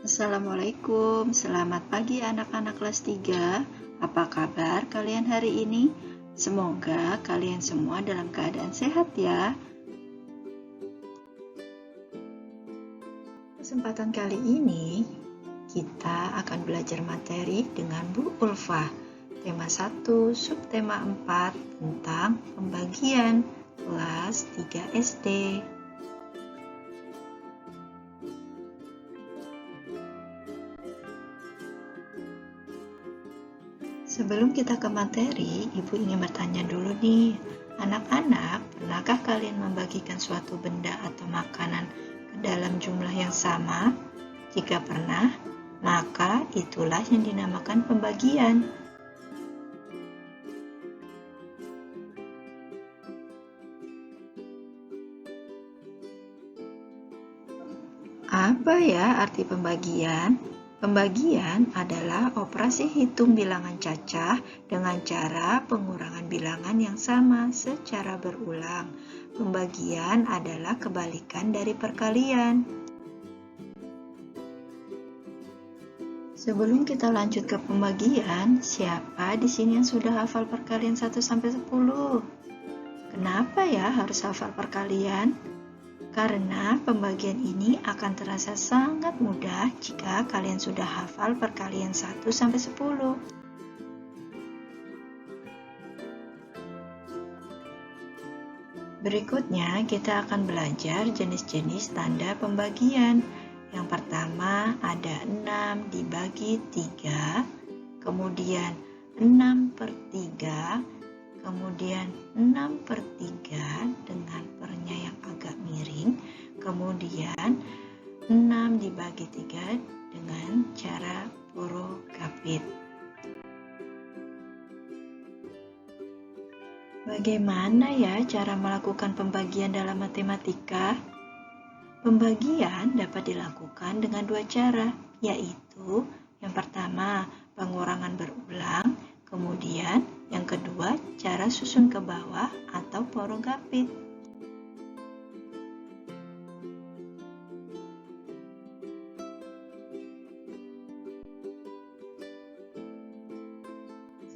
Assalamualaikum, selamat pagi anak-anak kelas 3. Apa kabar kalian hari ini? Semoga kalian semua dalam keadaan sehat ya. Kesempatan kali ini kita akan belajar materi dengan Bu Ulfa. Tema 1, subtema 4 tentang pembagian kelas 3 SD. Sebelum kita ke materi, Ibu ingin bertanya dulu nih, anak-anak, pernahkah kalian membagikan suatu benda atau makanan ke dalam jumlah yang sama? Jika pernah, maka itulah yang dinamakan pembagian. Apa ya arti pembagian? Pembagian adalah operasi hitung bilangan cacah dengan cara pengurangan bilangan yang sama secara berulang. Pembagian adalah kebalikan dari perkalian. Sebelum kita lanjut ke pembagian, siapa di sini yang sudah hafal perkalian 1 sampai 10? Kenapa ya harus hafal perkalian? Karena pembagian ini akan terasa sangat mudah jika kalian sudah hafal perkalian 1 sampai 10. Berikutnya kita akan belajar jenis-jenis tanda pembagian. Yang pertama ada 6 dibagi 3, kemudian 6/3, kemudian 6/3 dengan pernya yang agak miring, kemudian 6 dibagi 3 dengan cara porogapit. Bagaimana ya cara melakukan pembagian dalam matematika? Pembagian dapat dilakukan dengan dua cara, yaitu yang pertama pengurangan berulang, kemudian yang kedua cara susun ke bawah atau porogapit.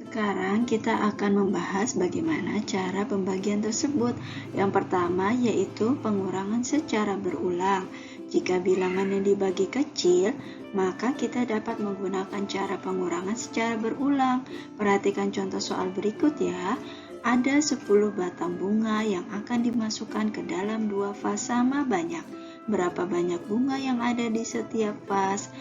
Sekarang kita akan membahas bagaimana cara pembagian tersebut. Yang pertama yaitu pengurangan secara berulang. Jika bilangan yang dibagi kecil, maka kita dapat menggunakan cara pengurangan secara berulang. Perhatikan contoh soal berikut ya. Ada 10 batang bunga yang akan dimasukkan ke dalam dua vas sama banyak. Berapa banyak bunga yang ada di setiap vas?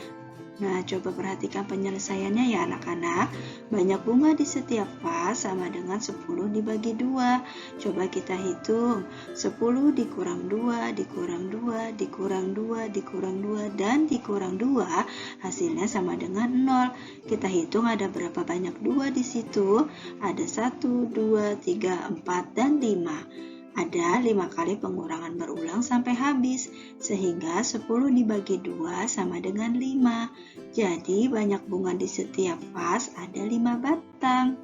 Nah, coba perhatikan penyelesaiannya ya anak-anak. Banyak bunga di setiap vas sama dengan 10 dibagi 2. Coba kita hitung. 10 dikurang 2, dikurang 2, dikurang 2, dikurang 2, dan dikurang 2, hasilnya sama dengan 0. Kita hitung ada berapa banyak 2 di situ. Ada 1, 2, 3, 4, dan 5. Ada 5 kali pengurangan berulang sampai habis, sehingga 10 dibagi 2 sama dengan 5. Jadi banyak bunga di setiap vas ada 5 batang.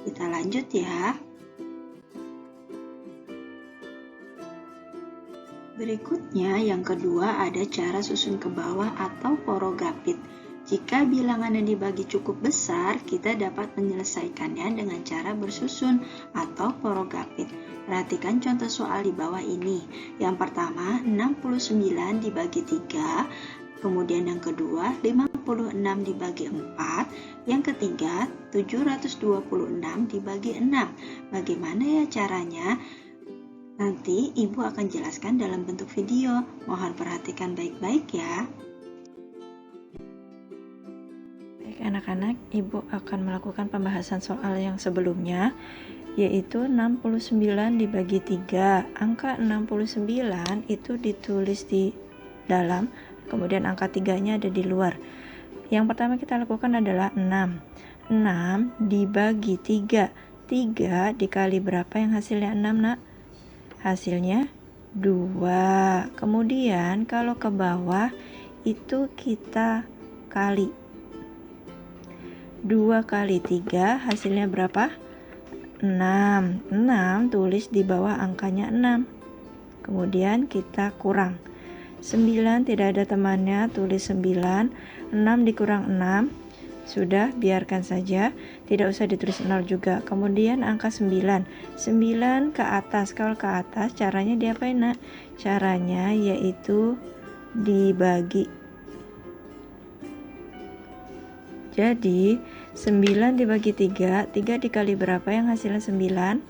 Kita lanjut ya. Berikutnya yang kedua ada cara susun ke bawah atau porogapit. Jika bilangan yang dibagi cukup besar, kita dapat menyelesaikannya dengan cara bersusun atau porogapit. Perhatikan contoh soal di bawah ini. Yang pertama, 69 dibagi 3, kemudian yang kedua, 56 dibagi 4, yang ketiga, 726 dibagi 6. Bagaimana ya caranya? Nanti Ibu akan jelaskan dalam bentuk video. Mohon perhatikan baik-baik ya. Baik anak-anak, Ibu akan melakukan pembahasan soal yang sebelumnya, yaitu 69 dibagi 3. Angka 69 itu ditulis di dalam, kemudian angka 3-nya ada di luar. Yang pertama kita lakukan adalah 6. 6 dibagi 3. 3 dikali berapa yang hasilnya 6, nak? Hasilnya 2. Kemudian kalau ke bawah itu kita kali. 2 kali 3 hasilnya berapa? 6. 6 tulis di bawah angkanya 6. Kemudian kita kurang. 9 tidak ada temannya, tulis 9. 6 dikurang 6, sudah, biarkan saja, tidak usah ditulis 0 juga. Kemudian angka 9 ke atas. Kalau ke atas caranya diapain, nak? Caranya yaitu dibagi. Jadi 9 dibagi 3 dikali berapa yang hasilnya 9?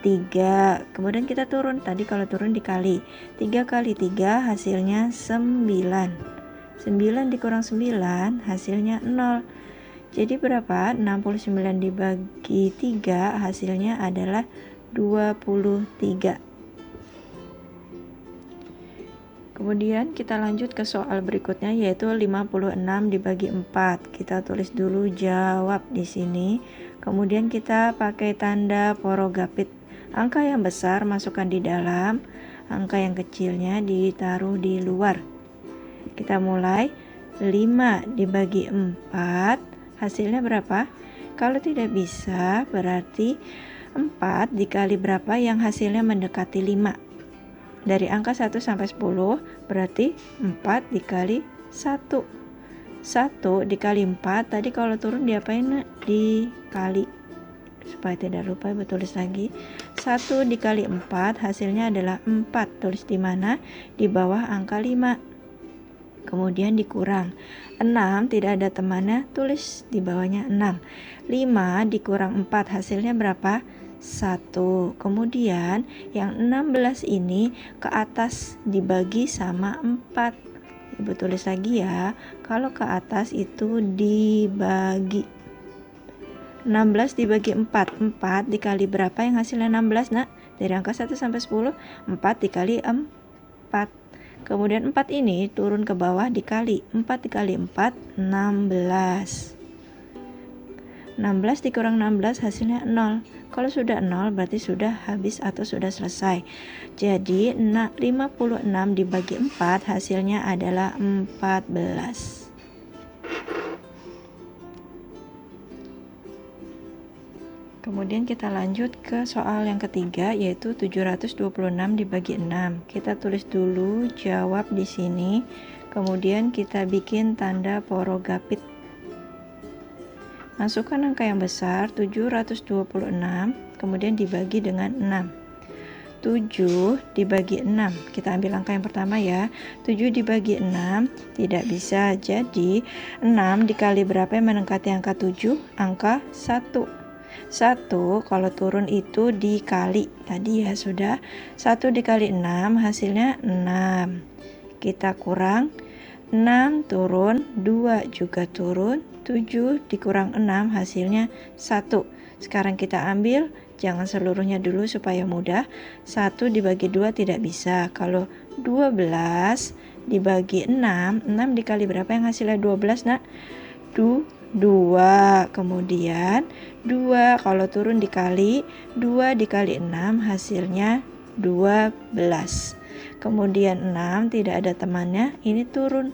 3. Kemudian kita turun, tadi kalau turun dikali 3 kali 3 hasilnya 9. 9 dikurang 9 hasilnya 0. Jadi berapa? 69 dibagi 3 hasilnya adalah 23. Kemudian kita lanjut ke soal berikutnya, yaitu 56 dibagi 4. Kita tulis dulu jawab di sini. Kemudian kita pakai tanda porogapit. Angka yang besar masukkan di dalam, angka yang kecilnya ditaruh di luar. Kita mulai. 5 dibagi 4 hasilnya berapa? Kalau tidak bisa berarti 4 dikali berapa yang hasilnya mendekati 5. Dari angka 1 sampai 10 berarti 4 dikali 1. 1 dikali 4 tadi kalau turun diapain? Dikali. Supaya tidak lupa tulis lagi. 1 dikali 4 hasilnya adalah 4. Tulis di mana? Di bawah angka 5. Kemudian dikurang. 6 tidak ada temannya, tulis di bawahnya 6. 5 dikurang 4 hasilnya berapa? 1. Kemudian yang 16 ini ke atas dibagi sama 4. Ibu tulis lagi ya. Kalau ke atas itu dibagi. 16 dibagi 4. 4 dikali berapa yang hasilnya 16, nak? Dari angka 1 sampai 10, 4 dikali 4. Kemudian 4 ini turun ke bawah dikali. 4 dikali 4, 16. 16 dikurang 16 hasilnya 0. Kalau sudah 0 berarti sudah habis atau sudah selesai. Jadi 56 dibagi 4 hasilnya adalah 14. Kemudian kita lanjut ke soal yang ketiga, yaitu 726 dibagi 6. Kita tulis dulu jawab di sini. Kemudian kita bikin tanda porogapit. Masukkan angka yang besar 726, kemudian dibagi dengan 6. 7 dibagi 6. Kita ambil angka yang pertama ya. 7 dibagi 6 tidak bisa. Jadi 6 dikali berapa yang mendekati angka 7? Angka 1. 1 kalau turun itu dikali. Tadi ya sudah. 1 dikali 6 hasilnya 6. Kita kurang. 6 turun, 2 juga turun. 7 dikurang 6 hasilnya 1. Sekarang kita ambil, jangan seluruhnya dulu supaya mudah. 1 dibagi 2 tidak bisa. Kalau 12 dibagi 6, 6 dikali berapa yang hasilnya 12, nak? 2. Kemudian 2 kalau turun dikali, 2 dikali 6 hasilnya 12. Kemudian 6 tidak ada temannya, ini turun.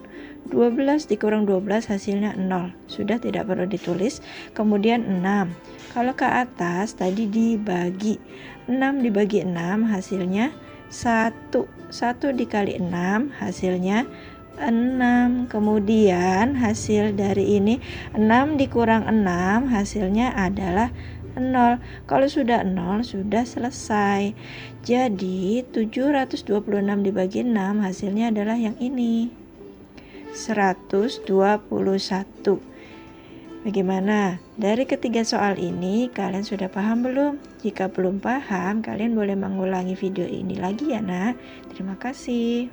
12 dikurang 12 hasilnya 0. Sudah tidak perlu ditulis. Kemudian 6. Kalau ke atas tadi dibagi. 6 dibagi 6 hasilnya 1. 1 dikali 6 hasilnya 6. Kemudian hasil dari ini 6 dikurang 6 hasilnya adalah 0. Kalau sudah 0 sudah selesai. Jadi 726 dibagi 6 hasilnya adalah yang ini, 121. Bagaimana? Dari ketiga soal ini kalian sudah paham belum? Jika belum paham, kalian boleh mengulangi video ini lagi ya, nak. Terima kasih.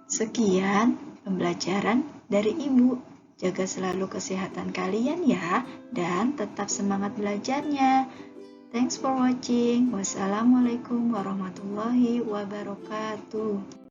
Sekian pembelajaran dari Ibu. Jaga selalu kesehatan kalian ya, dan tetap semangat belajarnya. Thanks for watching. Wassalamualaikum warahmatullahi wabarakatuh.